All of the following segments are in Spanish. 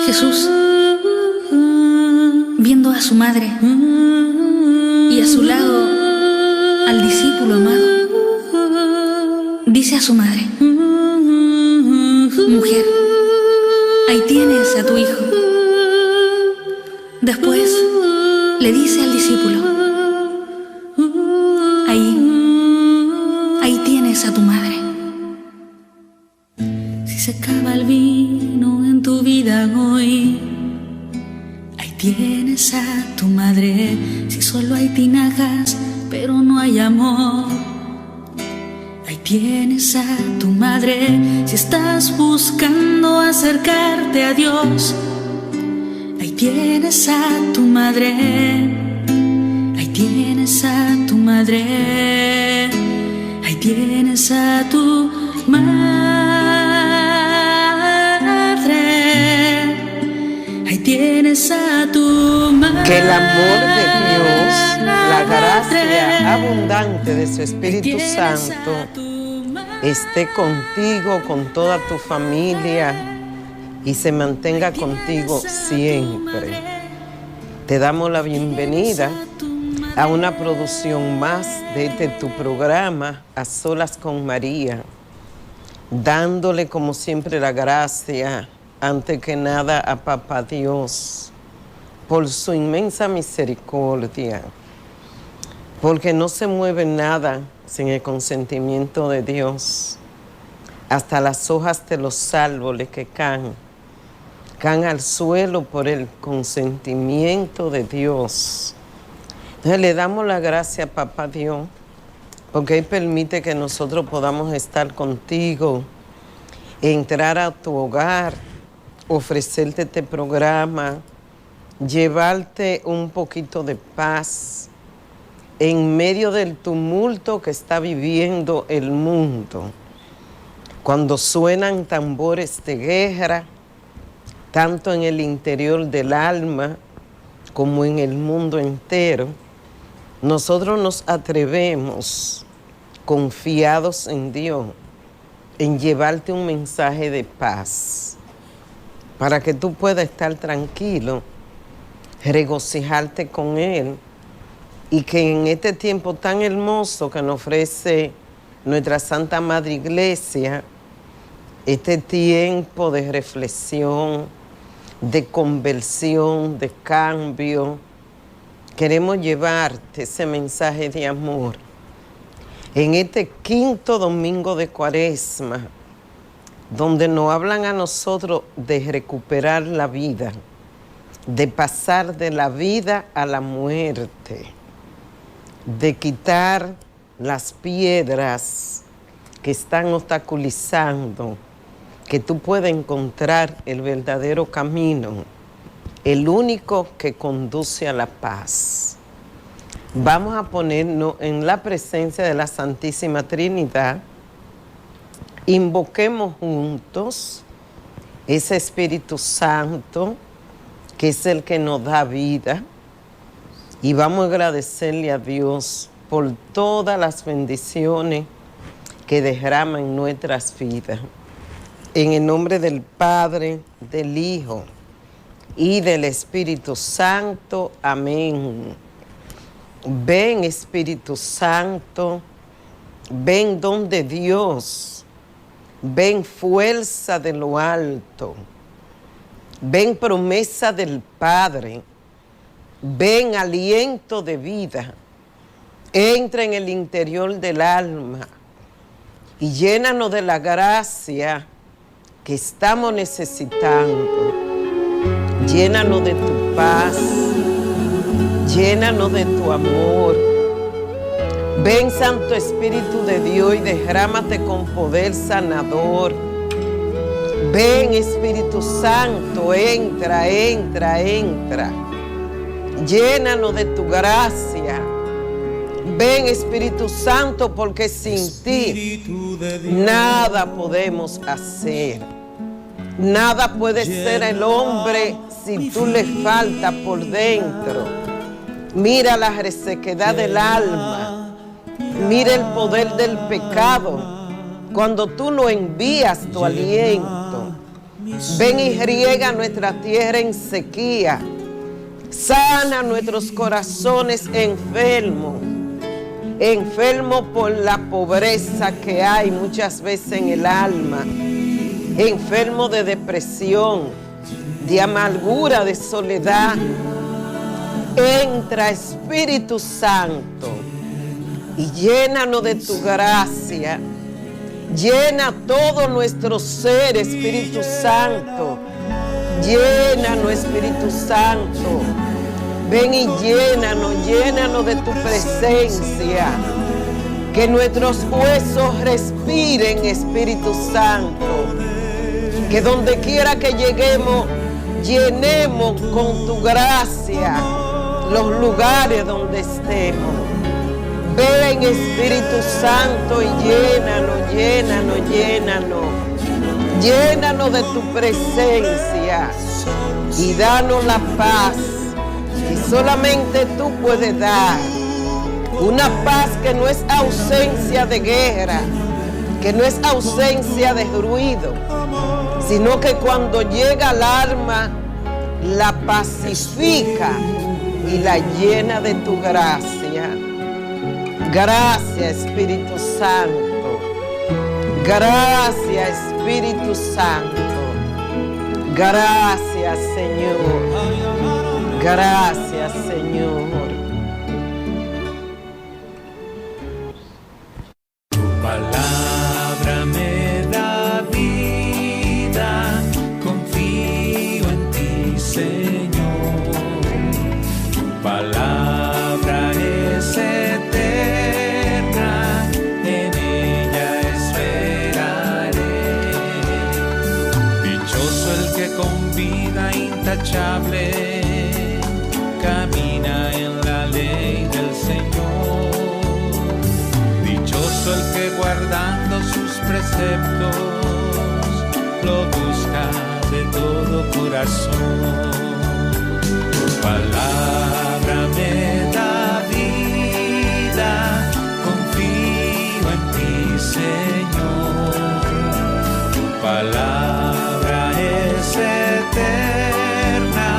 Jesús, viendo a su madre y a su lado al discípulo amado, dice a su madre: mujer, ahí tienes a tu hijo. Después le dice al discípulo: ahí tienes a tu madre. Si se acaba el vino en tu vida hoy, ahí tienes a tu madre. Si solo hay tinajas pero no hay amor, ahí tienes a tu madre. Si estás buscando acercarte a Dios, ahí tienes a tu madre. Ahí tienes a tu madre. Ahí tienes a tu madre. Ahí tienes a tu madre. Que el amor de Dios, la gracia abundante de su Espíritu Santo esté contigo, con toda tu familia, y se mantenga contigo siempre. Te damos la bienvenida a una producción más de tu programa, A Solas con María, dándole como siempre la gracia, antes que nada, a Papá Dios, por su inmensa misericordia, porque no se mueve nada sin el consentimiento de Dios. Hasta las hojas de los árboles que caen al suelo por el consentimiento de Dios. Entonces le damos la gracia a Papá Dios, porque Él permite que nosotros podamos estar contigo, entrar a tu hogar, ofrecerte este programa, llevarte un poquito de paz en medio del tumulto que está viviendo el mundo. Cuando suenan tambores de guerra, tanto en el interior del alma como en el mundo entero, nosotros nos atrevemos, confiados en Dios, en llevarte un mensaje de paz, para que tú puedas estar tranquilo, regocijarte con Él, y que en este tiempo tan hermoso que nos ofrece nuestra Santa Madre Iglesia, este tiempo de reflexión, de conversión, de cambio, queremos llevarte ese mensaje de amor. En este quinto domingo de Cuaresma, donde nos hablan a nosotros de recuperar la vida, de pasar de la vida a la muerte, de quitar las piedras que están obstaculizando que tú puedas encontrar el verdadero camino, el único que conduce a la paz. Vamos a ponernos en la presencia de la Santísima Trinidad. Invoquemos juntos ese Espíritu Santo, que es el que nos da vida, y vamos a agradecerle a Dios por todas las bendiciones que derrama en nuestras vidas. En el nombre del Padre, del Hijo y del Espíritu Santo. Amén. Ven, Espíritu Santo, ven don de Dios, ven fuerza de lo alto, ven promesa del Padre, ven aliento de vida, entra en el interior del alma y llénanos de la gracia que estamos necesitando. Llénanos de tu paz, llénanos de tu amor. Ven, Santo Espíritu de Dios, y derrámate con poder sanador. Ven, Espíritu Santo, entra, entra, entra. Llénanos de tu gracia. Ven, Espíritu Santo, porque sin ti nada podemos hacer. Nada puede ser el hombre si tú le faltas por dentro. Mira la resequedad del alma. Mira el poder del pecado. Cuando tú no envías tu aliento, Ven y riega nuestra tierra en sequía. Sana nuestros corazones enfermos. Enfermos por la pobreza que hay muchas veces en el alma. Enfermos de depresión, de amargura, de soledad. Entra, Espíritu Santo, y llénanos de tu gracia. Llena todo nuestro ser, Espíritu Santo. Llénanos, Espíritu Santo. Ven y llénanos de tu presencia. Que nuestros huesos respiren, Espíritu Santo. Que donde quiera que lleguemos, llenemos con tu gracia los lugares donde estemos. Ven, Espíritu Santo, y llénanos. Llénanos de tu presencia y danos la paz que solamente tú puedes dar. Una paz que no es ausencia de guerra, que no es ausencia de ruido, sino que cuando llega al alma, la pacifica y la llena de tu gracia. Gracias, Espíritu Santo. Gracias, Espíritu Santo. Gracias, Señor. Gracias, Señor. Tu palabra me da vida, confío en ti, Señor. Tu palabra es eterna, en ella esperaré. Dichoso el que con vida intachable camina en la ley del Señor. Dichoso el que guardando sus preceptos lo busca de todo corazón. Tu palabra me da vida, confío en ti, Señor. Tu palabra es eterna,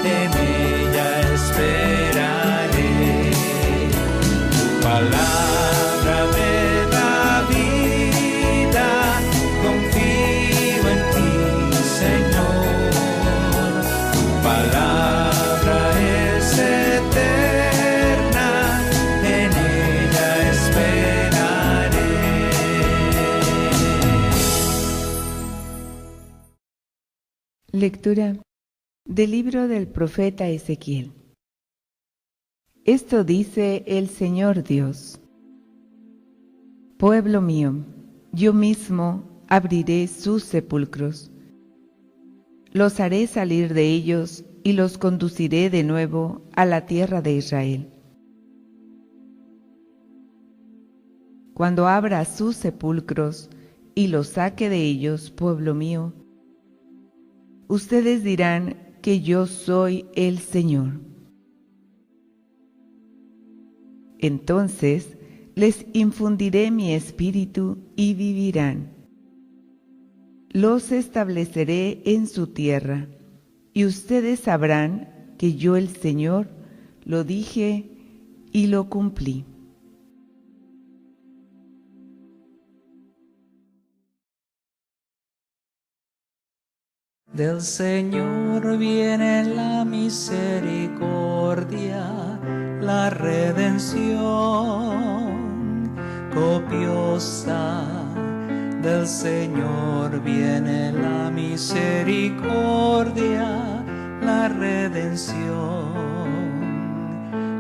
en ella esperaré. Tu palabra me da vida, confío en ti, Señor. Tu palabra es eterna, en ella esperaré. Lectura del libro del profeta Ezequiel. Esto dice el Señor Dios: Pueblo mío, yo mismo abriré sus sepulcros. Los haré salir de ellos y los conduciré de nuevo a la tierra de Israel. Cuando abra sus sepulcros y los saque de ellos, pueblo mío, ustedes dirán que yo soy el Señor. Entonces les infundiré mi espíritu y vivirán. Los estableceré en su tierra, y ustedes sabrán que yo el Señor lo dije y lo cumplí. Del Señor viene la misericordia, la redención copiosa. Del Señor viene la misericordia, la redención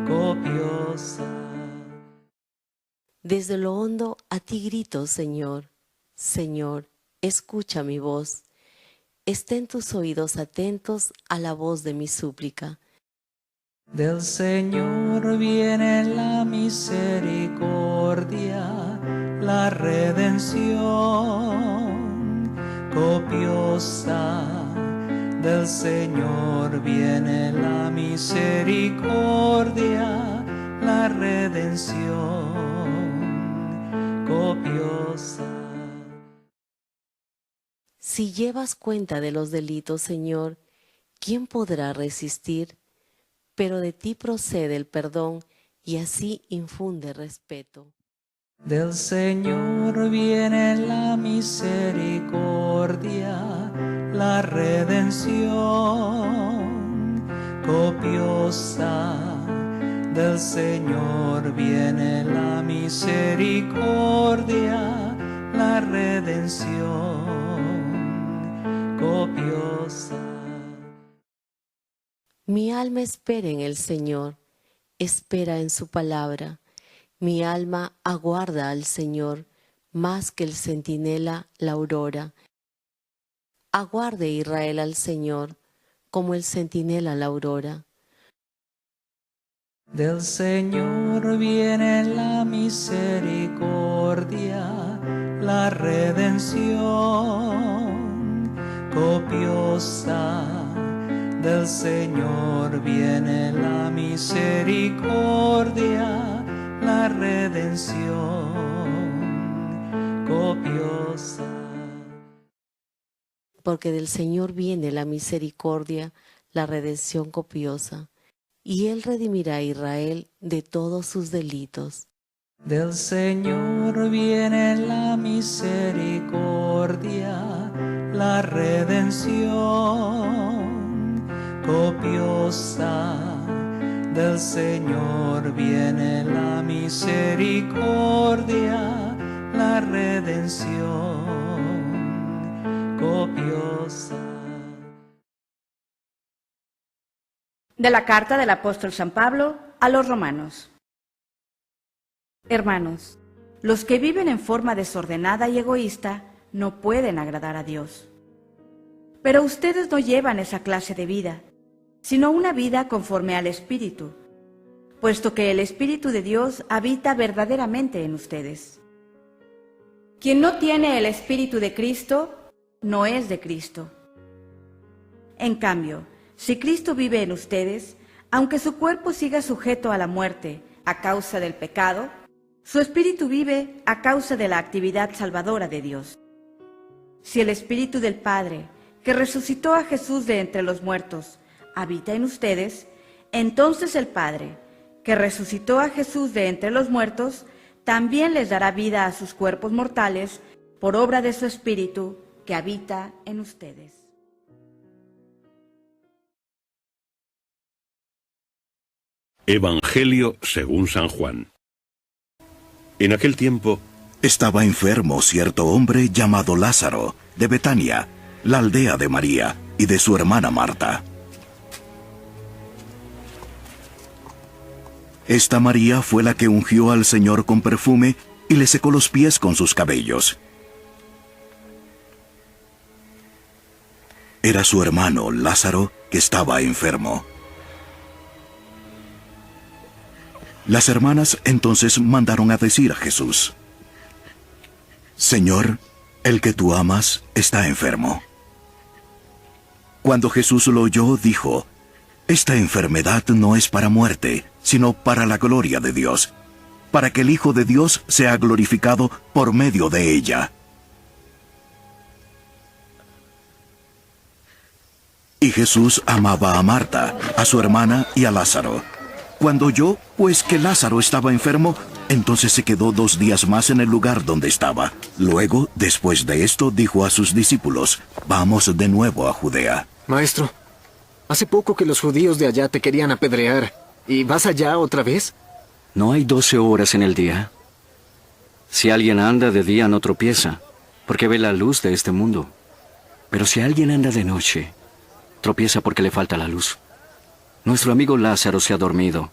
copiosa. Desde lo hondo a ti grito, Señor. Señor, escucha mi voz. Estén tus oídos atentos a la voz de mi súplica. Del Señor viene la misericordia, la redención copiosa. Del Señor viene la misericordia, la redención copiosa. Si llevas cuenta de los delitos, Señor, ¿quién podrá resistir? Pero de ti procede el perdón y así infunde respeto. Del Señor viene la misericordia, la redención copiosa. Del Señor viene la misericordia, la redención copiosa. Mi alma espera en el Señor, espera en su palabra. Mi alma aguarda al Señor más que el centinela la aurora. Aguarde Israel al Señor como el centinela la aurora. Del Señor viene la misericordia, la redención copiosa. Del Señor viene la misericordia, la redención copiosa. Porque del Señor viene la misericordia, la redención copiosa, y Él redimirá a Israel de todos sus delitos. Del Señor viene la misericordia, la redención copiosa. Del Señor viene la misericordia, la redención copiosa. De la carta del apóstol San Pablo a los romanos. Hermanos, los que viven en forma desordenada y egoísta no pueden agradar a Dios. Pero ustedes no llevan esa clase de vida, sino una vida conforme al Espíritu, puesto que el Espíritu de Dios habita verdaderamente en ustedes. Quien no tiene el Espíritu de Cristo, no es de Cristo. En cambio, si Cristo vive en ustedes, aunque su cuerpo siga sujeto a la muerte a causa del pecado, su espíritu vive a causa de la actividad salvadora de Dios. Si el Espíritu del Padre, que resucitó a Jesús de entre los muertos, habita en ustedes, entonces el Padre, que resucitó a Jesús de entre los muertos, también les dará vida a sus cuerpos mortales por obra de su Espíritu que habita en ustedes. Evangelio según San Juan. En aquel tiempo estaba enfermo cierto hombre llamado Lázaro, de Betania, la aldea de María y de su hermana Marta. Esta María fue la que ungió al Señor con perfume y le secó los pies con sus cabellos. Era su hermano Lázaro que estaba enfermo. Las hermanas entonces mandaron a decir a Jesús: Señor, el que tú amas está enfermo. Cuando Jesús lo oyó, dijo: Esta enfermedad no es para muerte, sino para la gloria de Dios, para que el Hijo de Dios sea glorificado por medio de ella. Y Jesús amaba a Marta, a su hermana y a Lázaro. Cuando oyó, pues, que Lázaro estaba enfermo, entonces se quedó 2 días más en el lugar donde estaba. Luego, después de esto, dijo a sus discípulos: Vamos de nuevo a Judea. Maestro, hace poco que los judíos de allá te querían apedrear. ¿Y vas allá otra vez? No hay 12 horas en el día. Si alguien anda de día no tropieza, porque ve la luz de este mundo. Pero si alguien anda de noche, tropieza porque le falta la luz. Nuestro amigo Lázaro se ha dormido,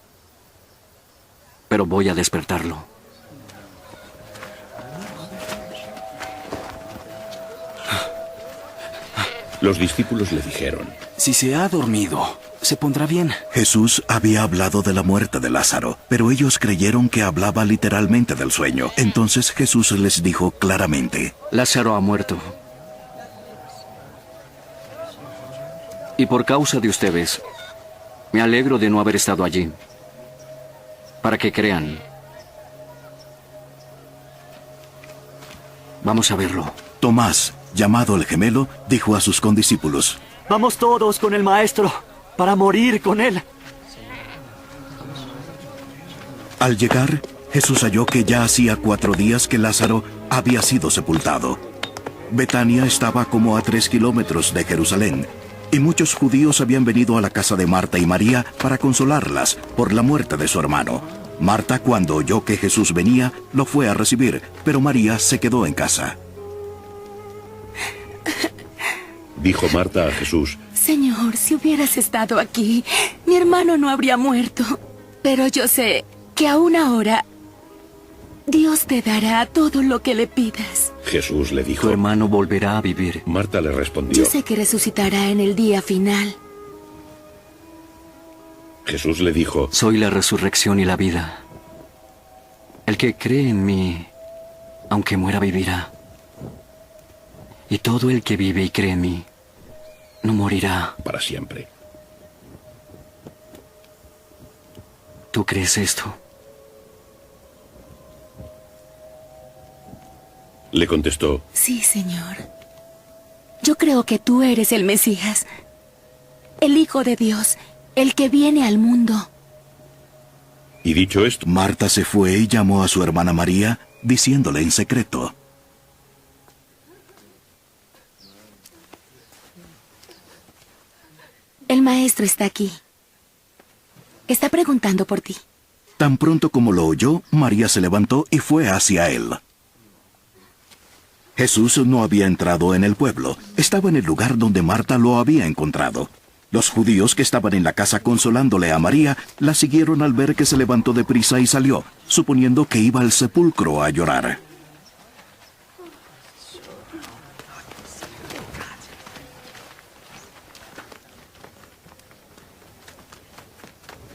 pero voy a despertarlo. los discípulos le dijeron: Si se ha dormido, se pondrá bien. Jesús había hablado de la muerte de Lázaro, pero ellos creyeron que hablaba literalmente del sueño. Entonces Jesús les dijo claramente: Lázaro ha muerto. Y por causa de ustedes, me alegro de no haber estado allí, para que crean. Vamos a verlo. Tomás, llamado el Gemelo, dijo a sus condiscípulos: Vamos todos con el Maestro para morir con él. Al llegar, Jesús halló que ya hacía 4 días que Lázaro había sido sepultado. Betania estaba como a 3 kilómetros de Jerusalén, y muchos judíos habían venido a la casa de Marta y María para consolarlas por la muerte de su hermano. Marta, cuando oyó que Jesús venía, lo fue a recibir, pero María se quedó en casa. Dijo Marta a Jesús: Señor, si hubieras estado aquí, mi hermano no habría muerto. Pero yo sé que aún ahora Dios te dará todo lo que le pidas. Jesús le dijo: Tu hermano volverá a vivir. Marta le respondió: Yo sé que resucitará en el día final. Jesús le dijo: Soy la resurrección y la vida. El que cree en mí, aunque muera, vivirá. Y todo el que vive y cree en mí, no morirá. Para siempre. ¿Tú crees esto? Le contestó: Sí, Señor. Yo creo que tú eres el Mesías, el Hijo de Dios, el que viene al mundo. Y dicho esto, Marta se fue y llamó a su hermana María, diciéndole en secreto: El Maestro está aquí. Está preguntando por ti. Tan pronto como lo oyó, María se levantó y fue hacia él. Jesús no había entrado en el pueblo, estaba en el lugar donde Marta lo había encontrado. Los judíos que estaban en la casa consolándole a María, la siguieron al ver que se levantó deprisa y salió, suponiendo que iba al sepulcro a llorar.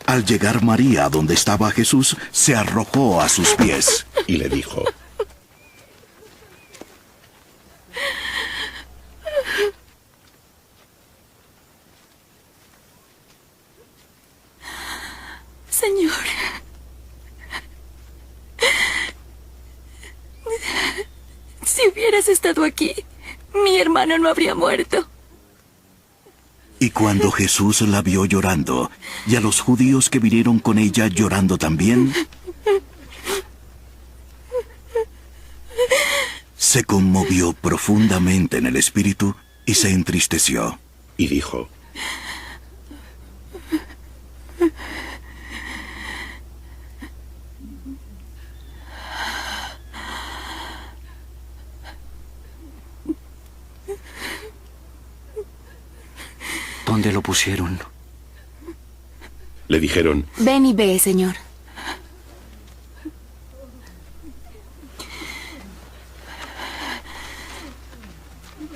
Al llegar María a donde estaba Jesús, se arrojó a sus pies y le dijo: Señor, si hubieras estado aquí, mi hermano no habría muerto. Y cuando Jesús la vio llorando, y a los judíos que vinieron con ella llorando también, se conmovió profundamente en el espíritu y se entristeció. Y dijo: ¿Dónde lo pusieron? Le dijeron: Ven y ve, Señor.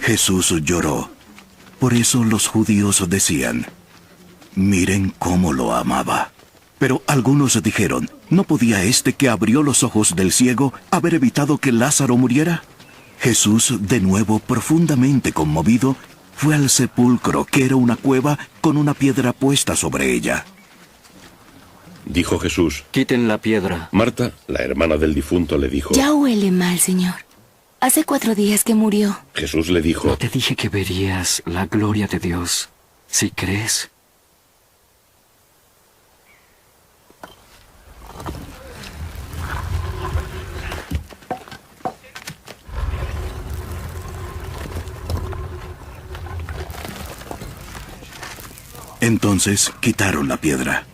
Jesús lloró. Por eso los judíos decían: miren cómo lo amaba. Pero algunos dijeron: ¿no podía este que abrió los ojos del ciego haber evitado que Lázaro muriera? Jesús, de nuevo profundamente conmovido, fue al sepulcro, que era una cueva con una piedra puesta sobre ella. Dijo Jesús: Quiten la piedra. Marta, la hermana del difunto, le dijo: Ya huele mal, Señor. Hace 4 días que murió. Jesús le dijo: No te dije que verías la gloria de Dios, si crees. Entonces quitaron la piedra.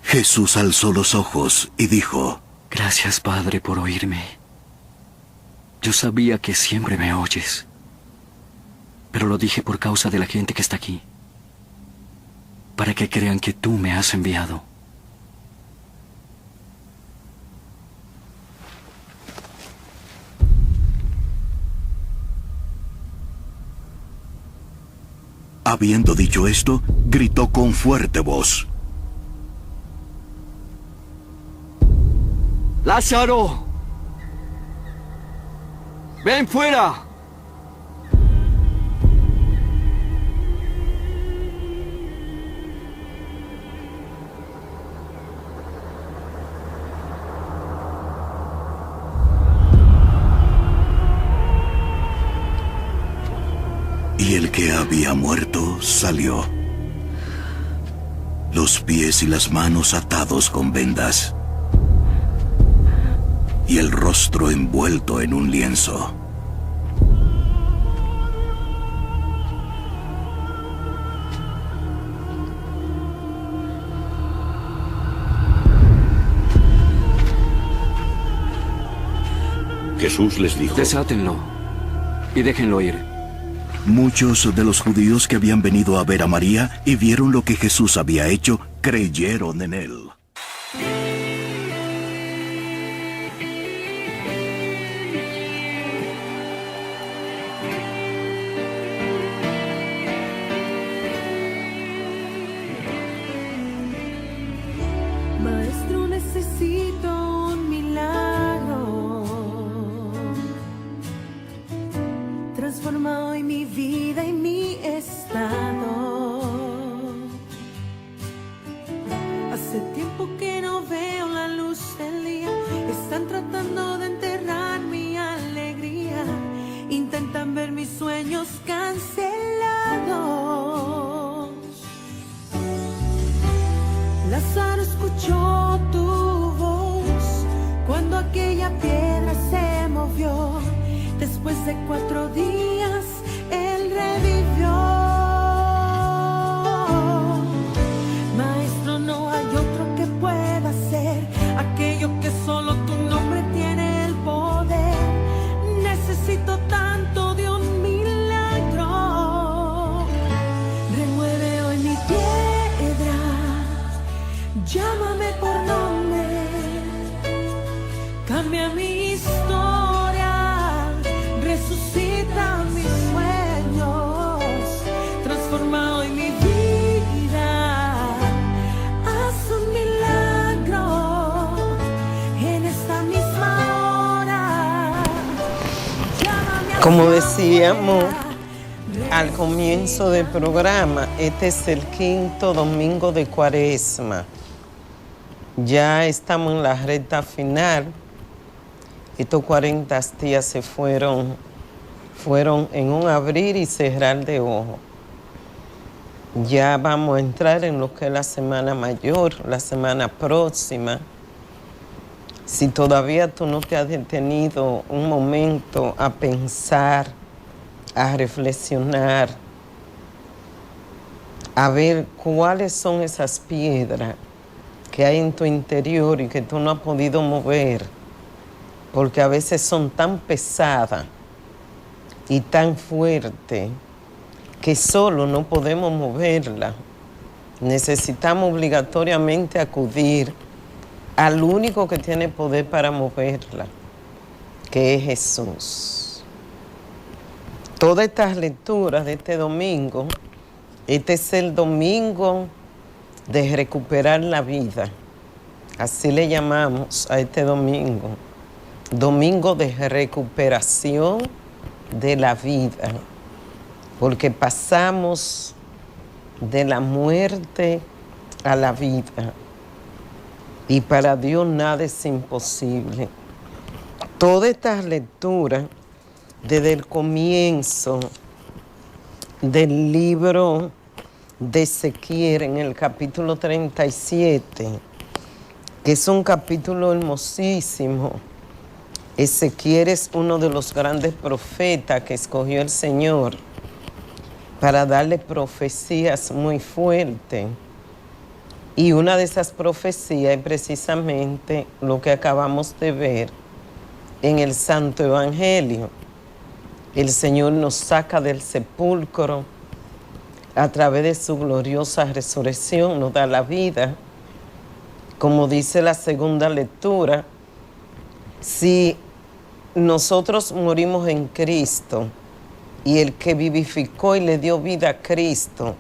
Jesús alzó los ojos y dijo: Gracias, Padre, por oírme. Yo sabía que siempre me oyes, pero lo dije por causa de la gente que está aquí, para que crean que tú me has enviado. Habiendo dicho esto, gritó con fuerte voz: ¡Lázaro! ¡Ven fuera! Y el que había muerto salió, los pies y las manos atados con vendas, y el rostro envuelto en un lienzo. Jesús les dijo: desátenlo y déjenlo ir. Muchos de los judíos que habían venido a ver a María y vieron lo que Jesús había hecho, creyeron en él. Maestro, necesito un milagro. Transforma hoy mi vida y mi estado. Hace tiempo que no veo la luz del día. Están tratando de enterrar mi alegría. Intentan ver mis sueños cancelados. Lázaro escuchó tu voz cuando aquella piedra se movió. Después de 4 días, él revivió. Maestro, no hay otro que pueda hacer aquello que solo tu nombre tiene el poder. Necesito tanto de un milagro. Remueve hoy mi piedra. Llámame por nombre, cambia mi historia, resucita mis sueños, transforma hoy mi vida, haz un milagro en esta misma hora. Llámame a Como decíamos al comienzo del programa, este es el 5º domingo de Cuaresma. Ya estamos en la recta final. Estos 40 días se fueron en un abrir y cerrar de ojos. Ya vamos a entrar en lo que es la Semana Mayor, la semana próxima. Si todavía tú no te has detenido un momento a pensar, a reflexionar, a ver cuáles son esas piedras que hay en tu interior y que tú no has podido mover, porque a veces son tan pesadas y tan fuertes que solo no podemos moverlas. Necesitamos obligatoriamente acudir al único que tiene poder para moverla, que es Jesús. Todas estas lecturas de este domingo, este es el domingo de recuperar la vida. Así le llamamos a este domingo. Domingo de recuperación de la vida. Porque pasamos de la muerte a la vida. Y para Dios nada es imposible. Todas estas lecturas, desde el comienzo del libro de Ezequiel, en el capítulo 37, que es un capítulo hermosísimo. Ezequiel es uno de los grandes profetas que escogió el Señor para darle profecías muy fuertes. Y una de esas profecías es precisamente lo que acabamos de ver en el Santo Evangelio. El Señor nos saca del sepulcro a través de su gloriosa resurrección, nos da la vida. Como dice la segunda lectura, si nosotros morimos en Cristo y el que vivificó y le dio vida a Cristo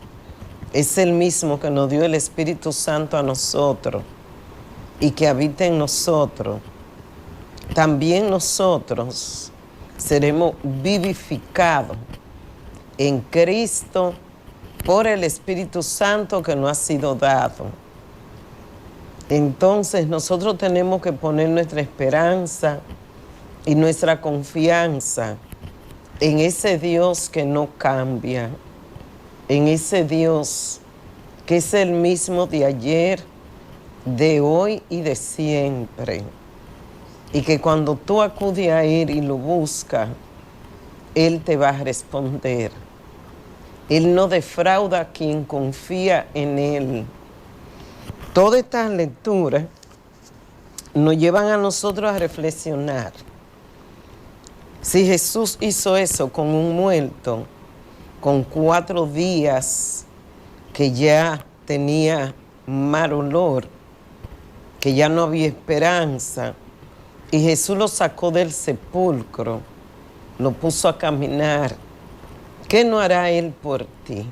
es el mismo que nos dio el Espíritu Santo a nosotros y que habita en nosotros, también nosotros seremos vivificados en Cristo por el Espíritu Santo que nos ha sido dado. Entonces nosotros tenemos que poner nuestra esperanza y nuestra confianza en ese Dios que no cambia, en ese Dios que es el mismo de ayer, de hoy y de siempre. Y que cuando tú acudes a Él y lo buscas, Él te va a responder. Él no defrauda a quien confía en Él. Todas estas lecturas nos llevan a nosotros a reflexionar. Si Jesús hizo eso con un muerto, con 4 días que ya tenía mal olor, que ya no había esperanza, y Jesús lo sacó del sepulcro, lo puso a caminar, ¿qué no hará Él por ti?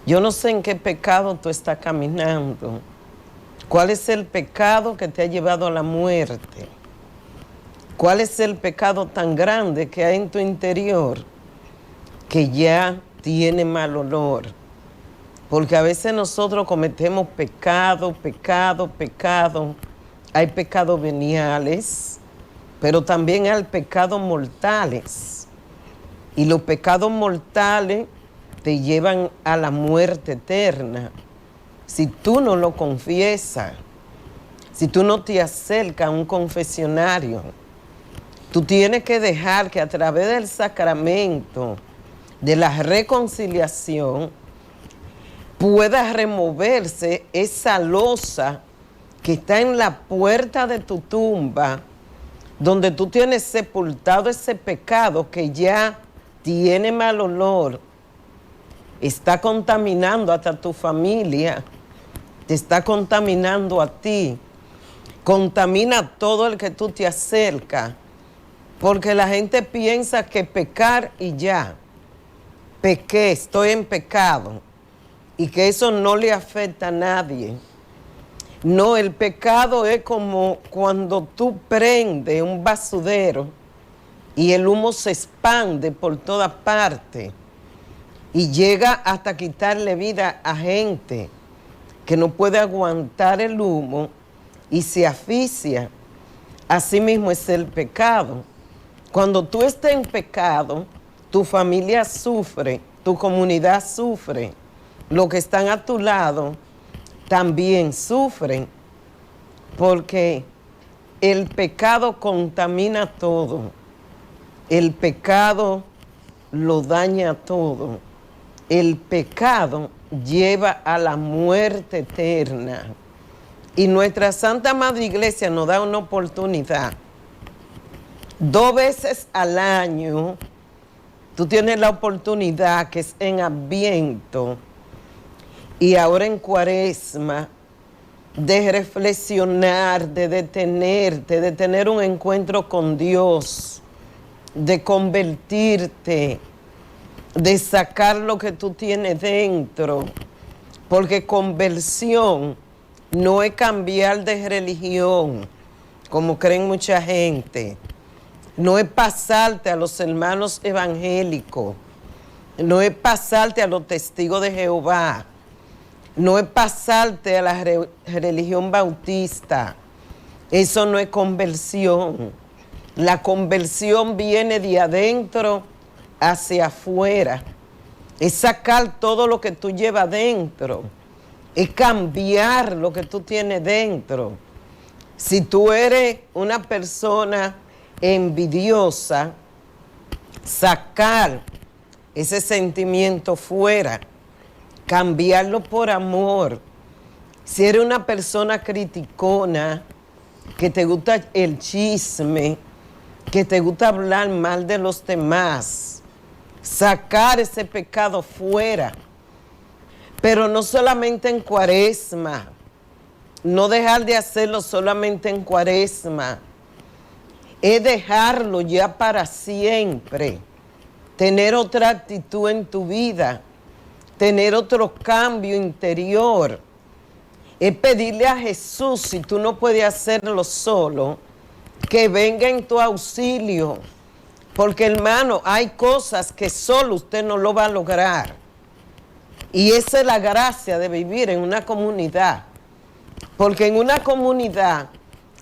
Yo no sé en qué pecado tú estás caminando. ¿Cuál es el pecado que te ha llevado a la muerte? ¿Cuál es el pecado tan grande que hay en tu interior que ya tiene mal olor? Porque a veces nosotros cometemos pecado. Hay pecados veniales, pero también hay pecados mortales. Y los pecados mortales te llevan a la muerte eterna. Si tú no lo confiesas, si tú no te acercas a un confesionario, tú tienes que dejar que a través del sacramento de la reconciliación pueda removerse esa losa que está en la puerta de tu tumba, donde tú tienes sepultado ese pecado que ya tiene mal olor, está contaminando hasta tu familia, te está contaminando a ti, contamina a todo el que tú te acercas, porque la gente piensa que pecar y ya, pequé, estoy en pecado, y que eso no le afecta a nadie. No, el pecado es como cuando tú prendes un basurero y el humo se expande por toda parte y llega hasta quitarle vida a gente que no puede aguantar el humo y se asfixia. Así mismo es el pecado. Cuando tú estás en pecado, tu familia sufre, tu comunidad sufre, los que están a tu lado también sufren, porque el pecado contamina todo, el pecado lo daña todo, el pecado lleva a la muerte eterna. Y nuestra Santa Madre Iglesia nos da una oportunidad. 2 veces al año, tú tienes la oportunidad, que es en Adviento, y ahora en Cuaresma, de reflexionar, de detenerte, de tener un encuentro con Dios, de convertirte, de sacar lo que tú tienes dentro, porque conversión no es cambiar de religión, como creen mucha gente, no es pasarte a los hermanos evangélicos, no es pasarte a los testigos de Jehová, no es pasarte a la religión bautista. Eso no es conversión. La conversión viene de adentro hacia afuera. Es sacar todo lo que tú llevas dentro. Es cambiar lo que tú tienes dentro. Si tú eres una persona envidiosa, sacar ese sentimiento fuera, cambiarlo por amor. Si eres una persona criticona, que te gusta el chisme, que te gusta hablar mal de los demás, sacar ese pecado fuera. Pero no solamente en Cuaresma, no dejar de hacerlo solamente en Cuaresma, es dejarlo ya para siempre, tener otra actitud en tu vida, tener otro cambio interior, es pedirle a Jesús, si tú no puedes hacerlo solo, que venga en tu auxilio, porque hermano, hay cosas que solo usted no lo va a lograr, y esa es la gracia de vivir en una comunidad, porque en una comunidad,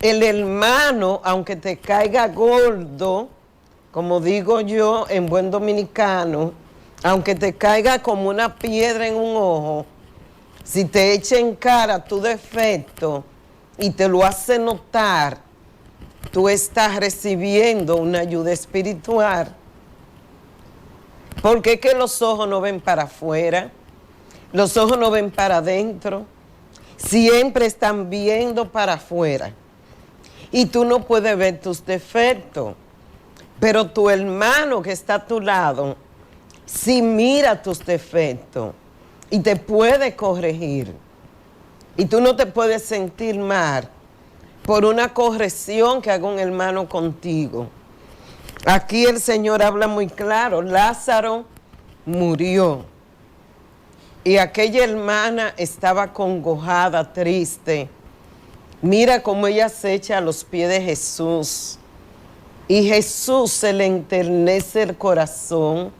el hermano, aunque te caiga gordo, como digo yo en buen dominicano, aunque te caiga como una piedra en un ojo, si te echa en cara tu defecto y te lo hace notar, tú estás recibiendo una ayuda espiritual. Porque es que los ojos no ven para afuera, los ojos no ven para adentro, siempre están viendo para afuera. Y tú no puedes ver tus defectos, pero tu hermano que está a tu lado, sí mira tus defectos y te puede corregir. Y tú no te puedes sentir mal por una corrección que haga un hermano contigo. Aquí el Señor habla muy claro, Lázaro murió. Y aquella hermana estaba congojada, triste. Mira cómo ella se echa a los pies de Jesús. Y Jesús se le enternece el corazón.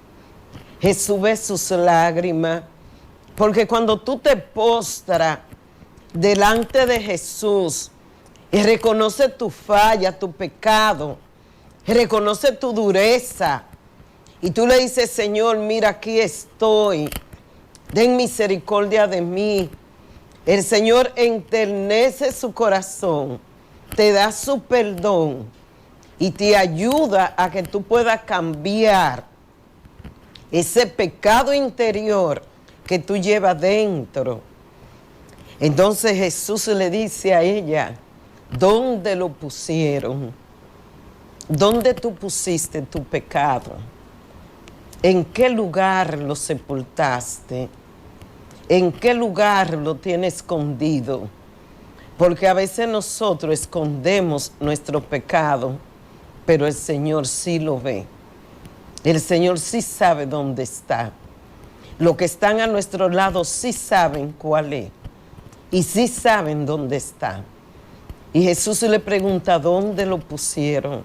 Jesús ve sus lágrimas. Porque cuando tú te postras delante de Jesús y reconoce tu falla, tu pecado, reconoce tu dureza, y tú le dices, Señor, mira, aquí estoy, ten misericordia de mí. El Señor enternece su corazón, te da su perdón y te ayuda a que tú puedas cambiar ese pecado interior que tú llevas dentro. Entonces Jesús le dice a ella, ¿dónde lo pusieron? ¿Dónde tú pusiste tu pecado? ¿En qué lugar lo sepultaste? ¿En qué lugar lo tienes escondido? Porque a veces nosotros escondemos nuestro pecado, pero el Señor sí lo ve. El Señor sí sabe dónde está. Los que están a nuestro lado sí saben cuál es. Y sí saben dónde está. Y Jesús le pregunta, ¿dónde lo pusieron?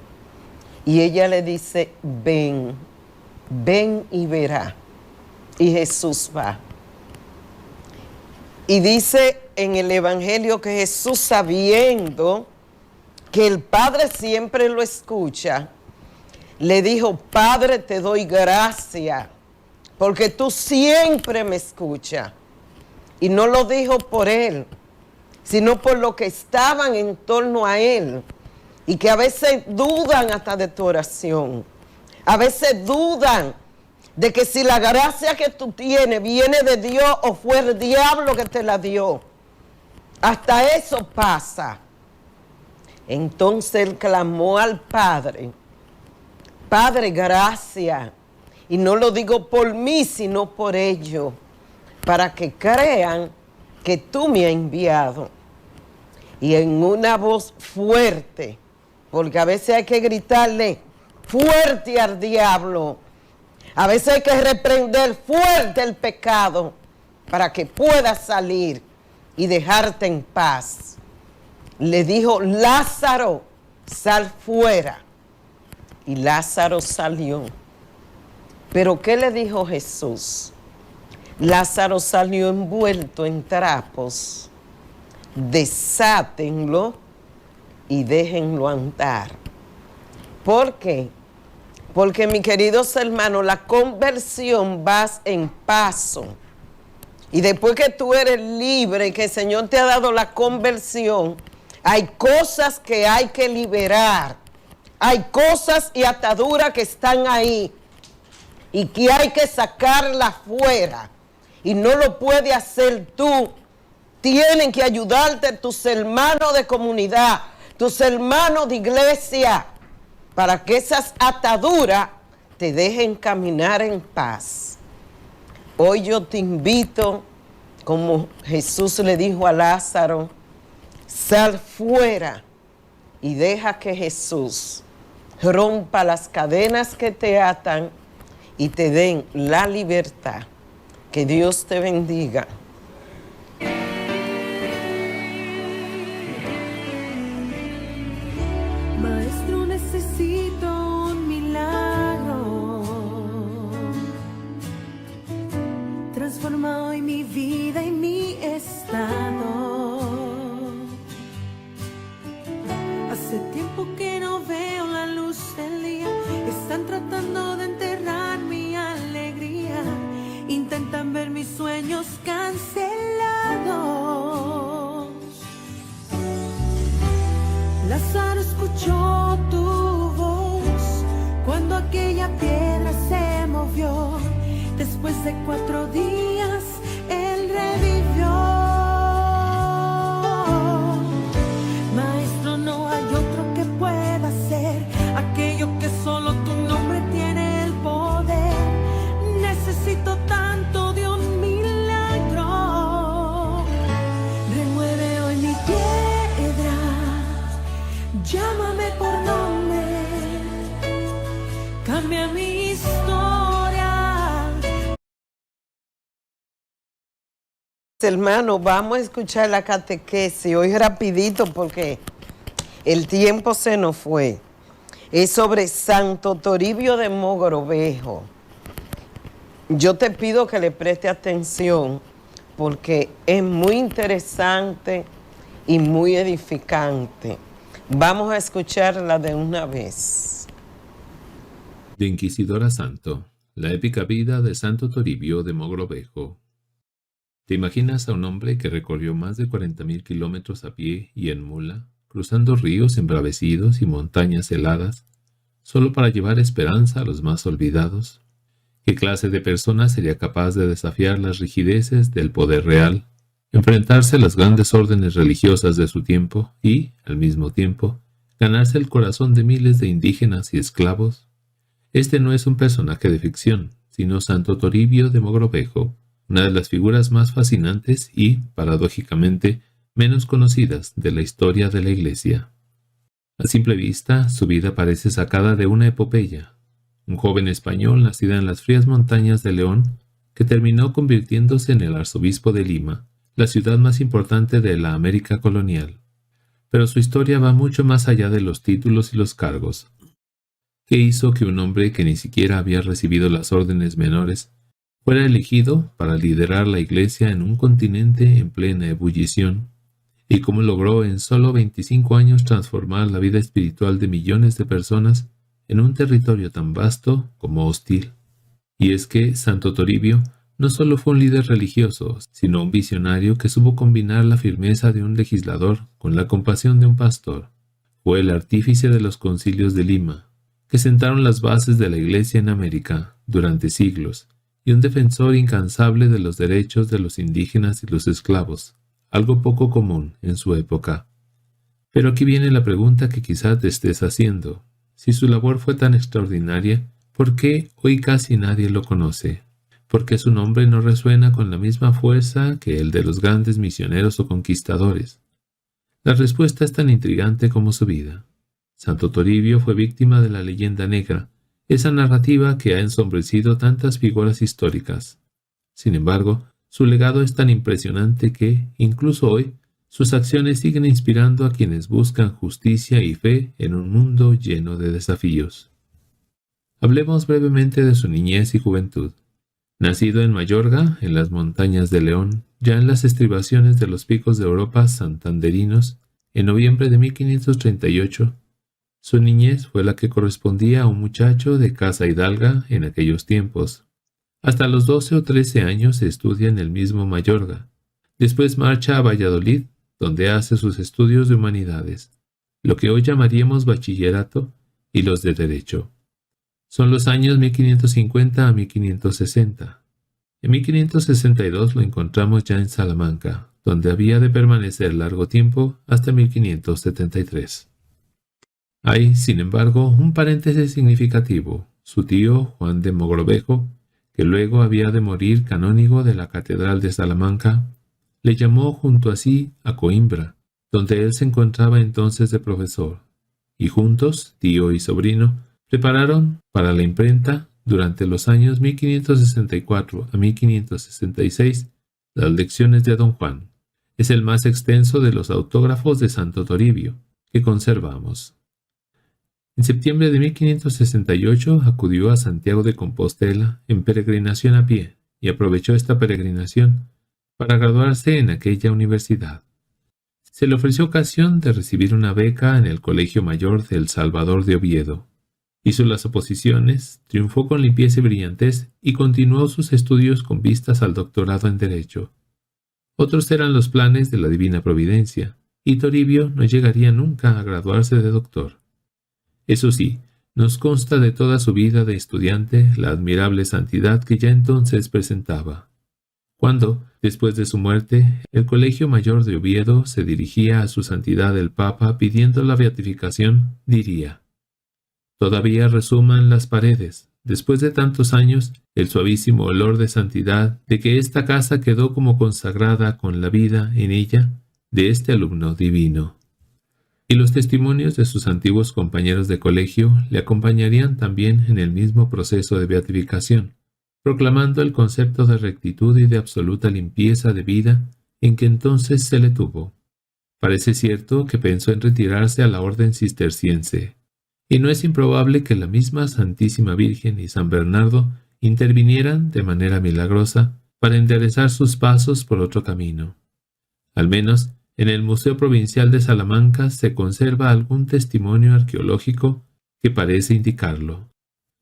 Y ella le dice, ven, ven y verá. Y Jesús va. Y dice en el Evangelio que Jesús, sabiendo que el Padre siempre lo escucha, le dijo, Padre, te doy gracias, porque tú siempre me escuchas. Y no lo dijo por él, sino por lo que estaban en torno a él, y que a veces dudan hasta de tu oración. A veces dudan de que si la gracia que tú tienes viene de Dios o fue el diablo que te la dio. Hasta eso pasa. Entonces él clamó al Padre, Padre, gracias. Y no lo digo por mí, sino por ellos, para que crean que tú me has enviado. Y en una voz fuerte, porque a veces hay que gritarle fuerte al diablo, a veces hay que reprender fuerte el pecado para que pueda salir y dejarte en paz. Le dijo, Lázaro, sal fuera. Y Lázaro salió. Pero ¿qué le dijo Jesús? Lázaro salió envuelto en trapos. Desátenlo y déjenlo andar. ¿Por qué? Porque, mis queridos hermanos, la conversión va en paso. Y después que tú eres libre, que el Señor te ha dado la conversión, hay cosas que hay que liberar. Hay cosas y ataduras que están ahí y que hay que sacarlas fuera. Y no lo puedes hacer tú. Tienen que ayudarte tus hermanos de comunidad, tus hermanos de iglesia, para que esas ataduras te dejen caminar en paz. Hoy yo te invito, como Jesús le dijo a Lázaro, sal fuera y deja que Jesús rompa las cadenas que te atan y te den la libertad. Que Dios te bendiga. Maestro, necesito un milagro. Transforma hoy mi vida y mi estado. Hace tiempo que no veo la luz del día. Es tan hace 4 días Él revivió. Maestro, no hay otro que pueda hacer aquello que solo tu nombre tiene el poder. Necesito tanto de un milagro. Remueve hoy mi piedra, llámame por nombre, cambia mi historia. Hermano, vamos a escuchar la catequesis hoy rapidito porque el tiempo se nos fue. Es sobre Santo Toribio de Mogrovejo. Yo te pido que le preste atención porque es muy interesante y muy edificante. Vamos a escucharla de una vez. De Inquisidor a Santo, la épica vida de Santo Toribio de Mogrovejo. ¿Te imaginas a un hombre que recorrió más de 40.000 kilómetros a pie y en mula, cruzando ríos embravecidos y montañas heladas, solo para llevar esperanza a los más olvidados? ¿Qué clase de persona sería capaz de desafiar las rigideces del poder real, enfrentarse a las grandes órdenes religiosas de su tiempo y, al mismo tiempo, ganarse el corazón de miles de indígenas y esclavos? Este no es un personaje de ficción, sino Santo Toribio de Mogrovejo, una de las figuras más fascinantes y, paradójicamente, menos conocidas de la historia de la Iglesia. A simple vista, su vida parece sacada de una epopeya. Un joven español nacido en las frías montañas de León, que terminó convirtiéndose en el arzobispo de Lima, la ciudad más importante de la América colonial. Pero su historia va mucho más allá de los títulos y los cargos. ¿Qué hizo que un hombre que ni siquiera había recibido las órdenes menores fuera elegido para liderar la Iglesia en un continente en plena ebullición? ¿Y cómo logró en solo 25 años transformar la vida espiritual de millones de personas en un territorio tan vasto como hostil? Y es que Santo Toribio no solo fue un líder religioso, sino un visionario que supo combinar la firmeza de un legislador con la compasión de un pastor. Fue el artífice de los concilios de Lima, que sentaron las bases de la Iglesia en América durante siglos, y un defensor incansable de los derechos de los indígenas y los esclavos, algo poco común en su época. Pero aquí viene la pregunta que quizás te estés haciendo. Si su labor fue tan extraordinaria, ¿por qué hoy casi nadie lo conoce? ¿Por qué su nombre no resuena con la misma fuerza que el de los grandes misioneros o conquistadores? La respuesta es tan intrigante como su vida. Santo Toribio fue víctima de la leyenda negra, esa narrativa que ha ensombrecido tantas figuras históricas. Sin embargo, su legado es tan impresionante que, incluso hoy, sus acciones siguen inspirando a quienes buscan justicia y fe en un mundo lleno de desafíos. Hablemos brevemente de su niñez y juventud. Nacido en Mayorga, en las montañas de León, ya en las estribaciones de los picos de Europa santanderinos, en noviembre de 1538, su niñez fue la que correspondía a un muchacho de casa hidalga en aquellos tiempos. Hasta los 12 o 13 años se estudia en el mismo Mayorga. Después marcha a Valladolid, donde hace sus estudios de humanidades, lo que hoy llamaríamos bachillerato, y los de derecho. Son los años 1550 a 1560. En 1562 lo encontramos ya en Salamanca, donde había de permanecer largo tiempo hasta 1573. Hay, sin embargo, un paréntesis significativo. Su tío, Juan de Mogrovejo, que luego había de morir canónigo de la Catedral de Salamanca, le llamó junto a sí a Coimbra, donde él se encontraba entonces de profesor, y juntos, tío y sobrino, prepararon para la imprenta, durante los años 1564 a 1566, las lecciones de Don Juan. Es el más extenso de los autógrafos de Santo Toribio que conservamos. En septiembre de 1568 acudió a Santiago de Compostela en peregrinación a pie y aprovechó esta peregrinación para graduarse en aquella universidad. Se le ofreció ocasión de recibir una beca en el Colegio Mayor de El Salvador de Oviedo. Hizo las oposiciones, triunfó con limpieza y brillantez y continuó sus estudios con vistas al doctorado en Derecho. Otros eran los planes de la Divina Providencia, y Toribio no llegaría nunca a graduarse de doctor. Eso sí, nos consta de toda su vida de estudiante la admirable santidad que ya entonces presentaba. Cuando, después de su muerte, el Colegio Mayor de Oviedo se dirigía a su santidad el Papa pidiendo la beatificación, diría: «Todavía resuman las paredes, después de tantos años, el suavísimo olor de santidad de que esta casa quedó como consagrada con la vida en ella de este alumno divino». Y los testimonios de sus antiguos compañeros de colegio le acompañarían también en el mismo proceso de beatificación, proclamando el concepto de rectitud y de absoluta limpieza de vida en que entonces se le tuvo. Parece cierto que pensó en retirarse a la orden cisterciense, y no es improbable que la misma Santísima Virgen y San Bernardo intervinieran de manera milagrosa para enderezar sus pasos por otro camino. Al menos, en el Museo Provincial de Salamanca se conserva algún testimonio arqueológico que parece indicarlo.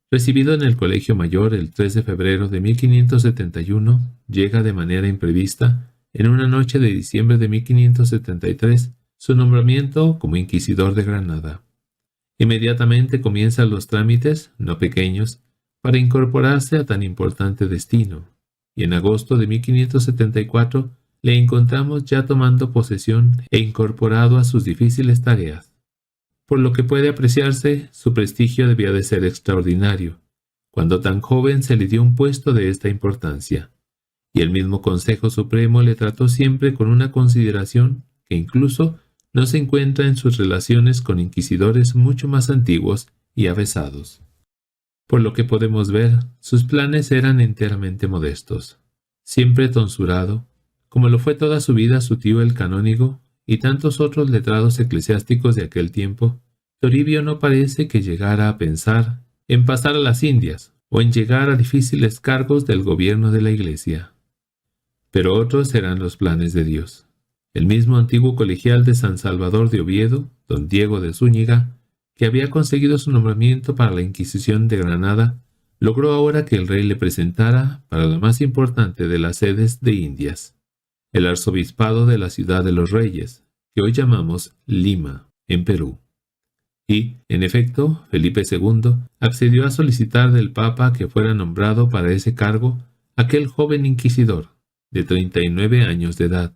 Recibido en el Colegio Mayor el 3 de febrero de 1571, llega de manera imprevista, en una noche de diciembre de 1573, su nombramiento como inquisidor de Granada. Inmediatamente comienzan los trámites, no pequeños, para incorporarse a tan importante destino, y en agosto de 1574 le encontramos ya tomando posesión e incorporado a sus difíciles tareas. Por lo que puede apreciarse, su prestigio debía de ser extraordinario, cuando tan joven se le dio un puesto de esta importancia, y el mismo Consejo Supremo le trató siempre con una consideración que incluso no se encuentra en sus relaciones con inquisidores mucho más antiguos y avesados. Por lo que podemos ver, sus planes eran enteramente modestos. Siempre tonsurado, como lo fue toda su vida su tío el canónigo y tantos otros letrados eclesiásticos de aquel tiempo, Toribio no parece que llegara a pensar en pasar a las Indias o en llegar a difíciles cargos del gobierno de la Iglesia. Pero otros eran los planes de Dios. El mismo antiguo colegial de San Salvador de Oviedo, don Diego de Zúñiga, que había conseguido su nombramiento para la Inquisición de Granada, logró ahora que el rey le presentara para la más importante de las sedes de Indias, el arzobispado de la Ciudad de los Reyes, que hoy llamamos Lima, en Perú. Y, en efecto, Felipe II accedió a solicitar del Papa que fuera nombrado para ese cargo aquel joven inquisidor, de 39 años de edad,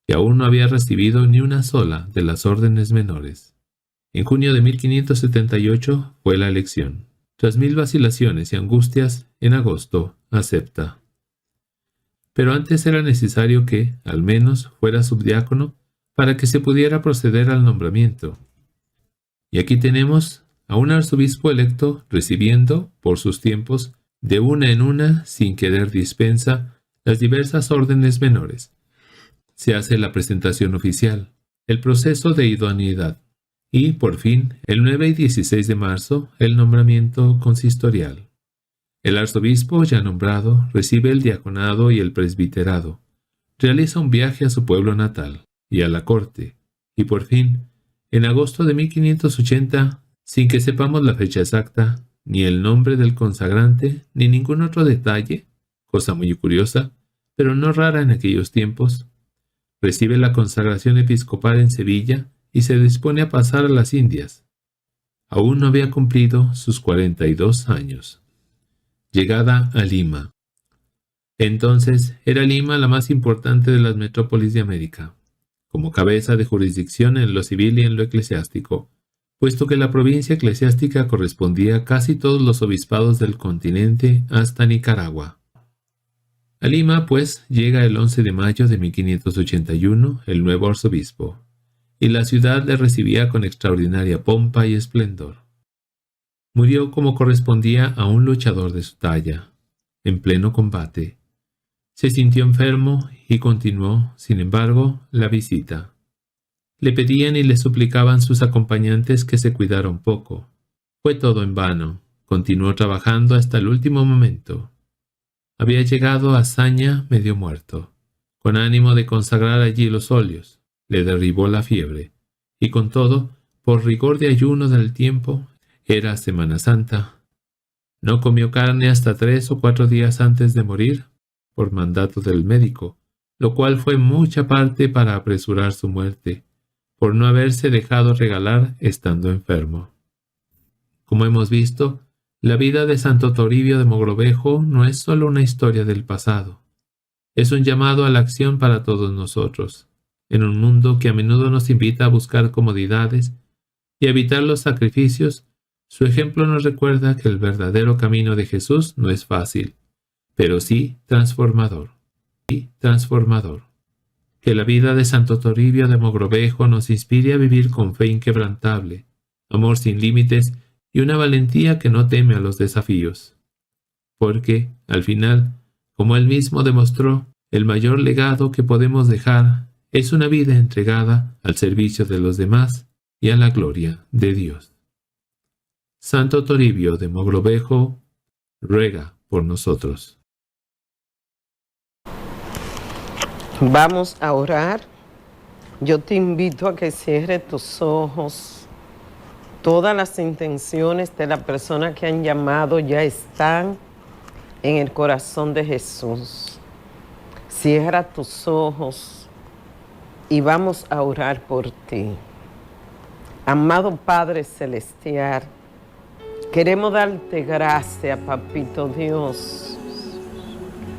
que aún no había recibido ni una sola de las órdenes menores. En junio de 1578 fue la elección. Tras 1000 vacilaciones y angustias, en agosto acepta. Pero antes era necesario que, al menos, fuera subdiácono para que se pudiera proceder al nombramiento. Y aquí tenemos a un arzobispo electo recibiendo, por sus tiempos, de una en una, sin querer dispensa, las diversas órdenes menores. Se hace la presentación oficial, el proceso de idoneidad, y, por fin, el 9 y 16 de marzo, el nombramiento consistorial. El arzobispo ya nombrado recibe el diaconado y el presbiterado, realiza un viaje a su pueblo natal y a la corte, y por fin, en agosto de 1580, sin que sepamos la fecha exacta, ni el nombre del consagrante, ni ningún otro detalle, cosa muy curiosa, pero no rara en aquellos tiempos, recibe la consagración episcopal en Sevilla y se dispone a pasar a las Indias. Aún no había cumplido sus 42 años. Llegada a Lima. Entonces era Lima la más importante de las metrópolis de América, como cabeza de jurisdicción en lo civil y en lo eclesiástico, puesto que la provincia eclesiástica correspondía a casi todos los obispados del continente hasta Nicaragua. A Lima, pues, llega el 11 de mayo de 1581 el nuevo arzobispo, y la ciudad le recibía con extraordinaria pompa y esplendor. Murió como correspondía a un luchador de su talla, en pleno combate. Se sintió enfermo y continuó, sin embargo, la visita. Le pedían y le suplicaban sus acompañantes que se cuidara un poco. Fue todo en vano. Continuó trabajando hasta el último momento. Había llegado a Zaña medio muerto, con ánimo de consagrar allí los óleos. Le derribó la fiebre, y con todo, por rigor de ayuno del tiempo, era Semana Santa. No comió carne hasta 3 o 4 días antes de morir, por mandato del médico, lo cual fue mucha parte para apresurar su muerte, por no haberse dejado regalar estando enfermo. Como hemos visto, la vida de Santo Toribio de Mogrovejo no es solo una historia del pasado. Es un llamado a la acción para todos nosotros, en un mundo que a menudo nos invita a buscar comodidades y evitar los sacrificios. Su ejemplo nos recuerda que el verdadero camino de Jesús no es fácil, pero sí transformador. Que la vida de Santo Toribio de Mogrovejo nos inspire a vivir con fe inquebrantable, amor sin límites y una valentía que no teme a los desafíos. Porque, al final, como él mismo demostró, el mayor legado que podemos dejar es una vida entregada al servicio de los demás y a la gloria de Dios. Santo Toribio de Mogrovejo, ruega por nosotros. Vamos a orar. Yo te invito a que cierres tus ojos. Todas las intenciones de la persona que han llamado ya están en el corazón de Jesús. Cierra tus ojos y vamos a orar por ti. Amado Padre Celestial, queremos darte gracias, Papito Dios,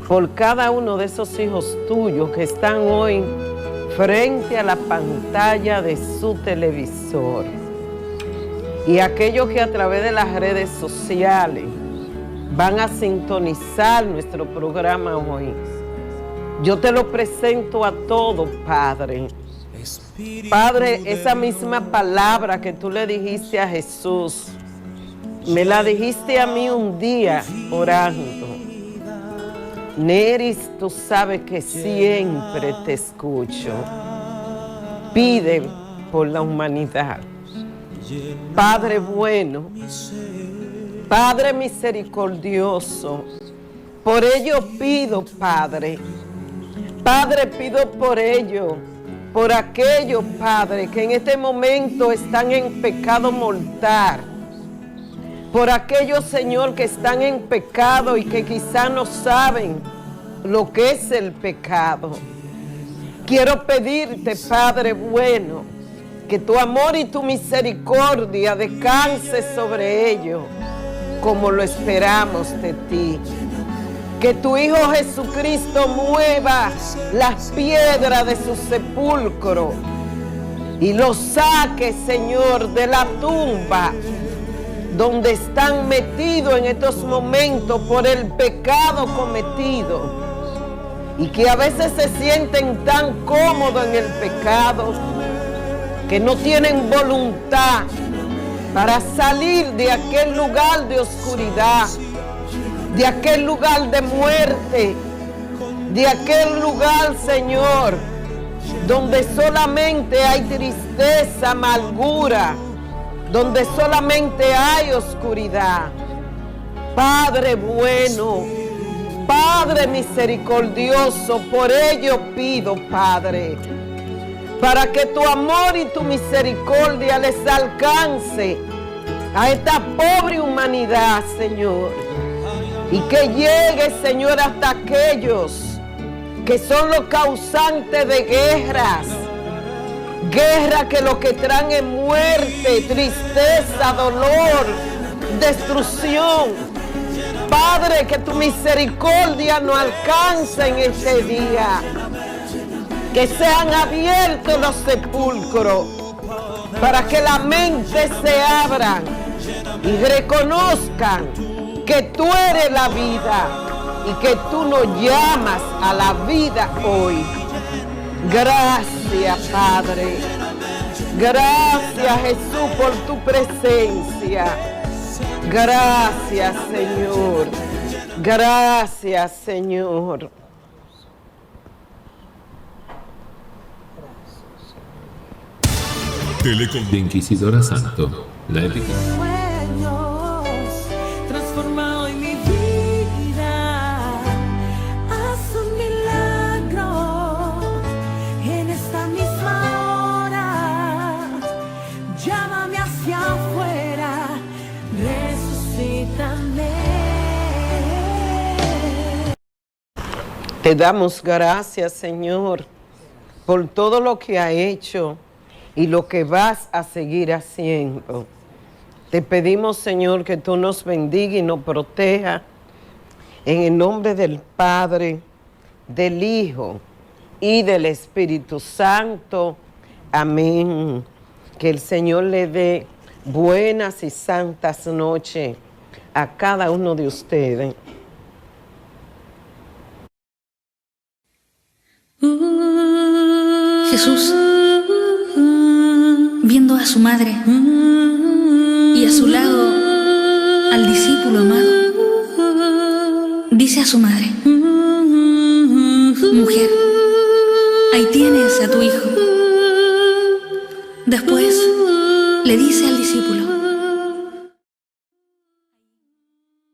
por cada uno de esos hijos tuyos que están hoy frente a la pantalla de su televisor y aquellos que a través de las redes sociales van a sintonizar nuestro programa hoy. Yo te lo presento a todos, Padre. Padre, esa misma palabra que tú le dijiste a Jesús, me la dijiste a mí un día orando. Neris, tú sabes que siempre te escucho. Pide por la humanidad. Padre bueno, Padre misericordioso, por ello pido, Padre. Padre, pido por ello, por aquellos, Padre, que en este momento están en pecado mortal. Por aquellos, Señor, que están en pecado y que quizá no saben lo que es el pecado. Quiero pedirte, Padre bueno, que tu amor y tu misericordia descanse sobre ellos, como lo esperamos de ti. Que tu Hijo Jesucristo mueva las piedras de su sepulcro y los saque, Señor, de la tumba donde están metidos en estos momentos por el pecado cometido y que a veces se sienten tan cómodos en el pecado que no tienen voluntad para salir de aquel lugar de oscuridad, de aquel lugar de muerte, de aquel lugar, Señor, donde solamente hay tristeza, amargura, donde solamente hay oscuridad. Padre bueno, Padre misericordioso, por ello pido, Padre, para que tu amor y tu misericordia les alcance a esta pobre humanidad, Señor, y que llegue, Señor, hasta aquellos que son los causantes de guerras, guerra que lo que traen es muerte, tristeza, dolor, destrucción. Padre, que tu misericordia nos alcance en este día. Que sean abiertos los sepulcros para que la mente se abra y reconozcan que tú eres la vida y que tú nos llamas a la vida hoy. Gracias, Padre. Gracias, Jesús, por tu presencia. Gracias, Señor. Gracias, Señor. De Inquisidora Santo, la épica. Transformado en mi vida, haz un milagro en esta misma hora. Llámame hacia afuera, resucítame. Te damos gracias, Señor, por todo lo que ha hecho y lo que vas a seguir haciendo. Te pedimos, Señor, que tú nos bendiga y nos proteja en el nombre del Padre, del Hijo y del Espíritu Santo. Amén. Que el Señor le dé buenas y santas noches a cada uno de ustedes. Jesús, viendo a su madre y a su lado al discípulo amado, dice a su madre: mujer, ahí tienes a tu hijo. Después le dice al discípulo: